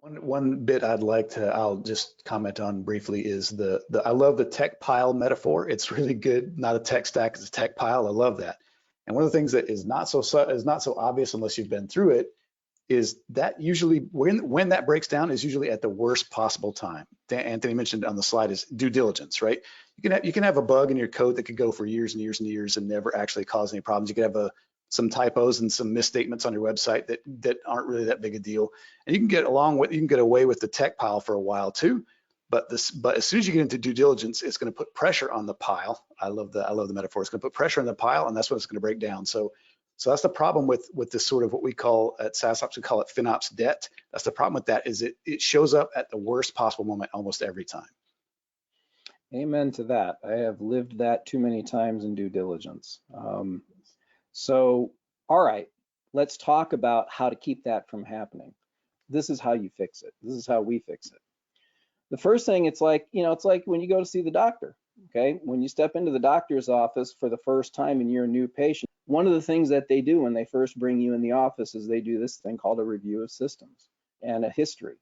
One bit I'll just comment on briefly is I love the tech pile metaphor. It's really good. Not a tech stack, it's a tech pile. I love that. And one of the things that is not so obvious unless you've been through it is that usually when that breaks down is usually at the worst possible time. Anthony mentioned on the slide is due diligence, right? You can have a bug in your code that could go for years and years and years and never actually cause any problems. You could have some typos and some misstatements on your website that aren't really that big a deal, and you can get away with the tech pile for a while too. But as soon as you get into due diligence, it's going to put pressure on the pile. I love the metaphor. It's going to put pressure on the pile, and that's when it's going to break down. So that's the problem with this sort of what we call at SaaS Ops, we call it FinOps debt. That's the problem with that, is it shows up at the worst possible moment almost every time. Amen to that. I have lived that too many times in due diligence. So, all right, let's talk about how to keep that from happening. This is how you fix it. This is how we fix it. The first thing, it's like when you go to see the doctor, okay? When you step into the doctor's office for the first time and you're a new patient, one of the things that they do when they first bring you in the office is they do this thing called a review of systems and a history.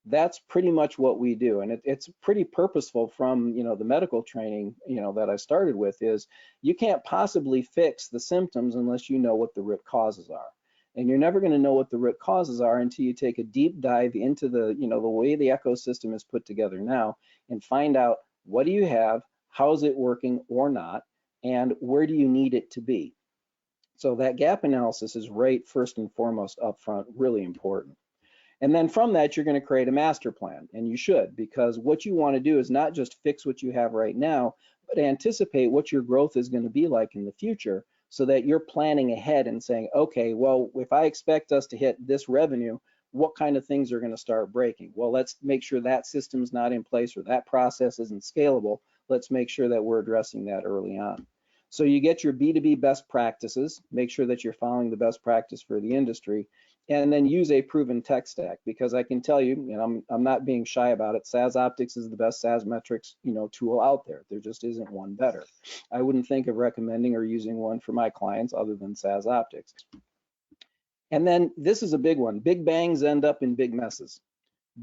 That's pretty much what we do, and it's pretty purposeful from the medical training that I started with. Is you can't possibly fix the symptoms unless you know what the root causes are, and you're never going to know what the root causes are until you take a deep dive into the way the ecosystem is put together now and find out what do you have, how is it working or not, and where do you need it to be. So that gap analysis is right first and foremost up front, really important. And then from that, you're going to create a master plan, and you should, because what you want to do is not just fix what you have right now, but anticipate what your growth is going to be like in the future, so that you're planning ahead and saying, okay, well, if I expect us to hit this revenue, what kind of things are going to start breaking? Well, let's make sure that system's not in place or that process isn't scalable. Let's make sure that we're addressing that early on. So you get your B2B best practices, make sure that you're following the best practice for the industry, and then use a proven tech stack, because I can tell you, I'm not being shy about it, SaaS Optics is the best SaaS metrics tool out there. There just isn't one better. I wouldn't think of recommending or using one for my clients other than SaaS Optics. And then this is a big one. Big bangs end up in big messes.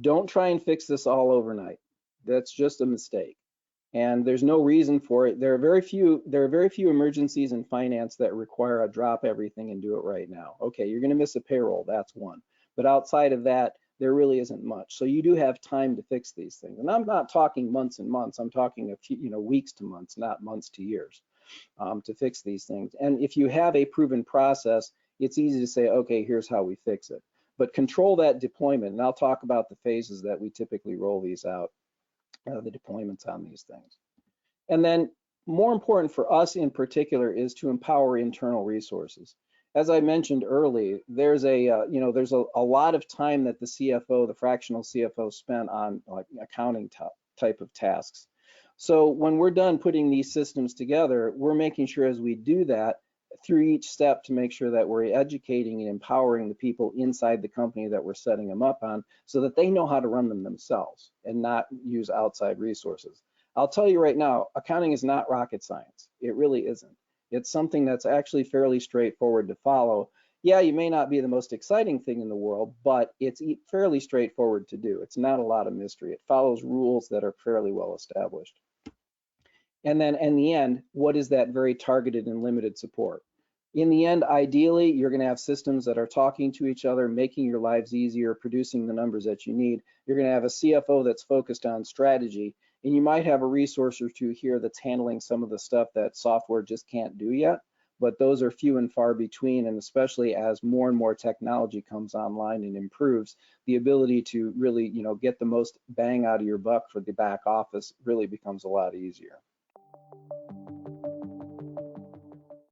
Don't try and fix this all overnight. That's just a mistake. And there's no reason for it. There are very few emergencies in finance that require a drop everything and do it right now. Okay, you're going to miss a payroll, that's one. But outside of that, there really isn't much. So you do have time to fix these things. And I'm not talking months and months. I'm talking a few, weeks to months, not months to years, to fix these things. And if you have a proven process, it's easy to say, okay, here's how we fix it. But control that deployment, and I'll talk about the phases that we typically roll these out. The deployments on these things. And then more important for us in particular is to empower internal resources. As I mentioned earlier, there's a lot of time that the CFO, the fractional CFO, spent on like accounting type of tasks. So when we're done putting these systems together, we're making sure as we do that through each step to make sure that we're educating and empowering the people inside the company that we're setting them up on, so that they know how to run them themselves and not use outside resources. I'll tell you right now, accounting is not rocket science. It really isn't. It's something that's actually fairly straightforward to follow. Yeah, you may not be the most exciting thing in the world, but it's fairly straightforward to do. It's not a lot of mystery. It follows rules that are fairly well established. And then in the end, what is that very targeted and limited support? In the end, ideally, you're going to have systems that are talking to each other, making your lives easier, producing the numbers that you need. You're going to have a CFO that's focused on strategy, and you might have a resource or two here that's handling some of the stuff that software just can't do yet, but those are few and far between, and especially as more and more technology comes online and improves, the ability to really, get the most bang out of your buck for the back office really becomes a lot easier.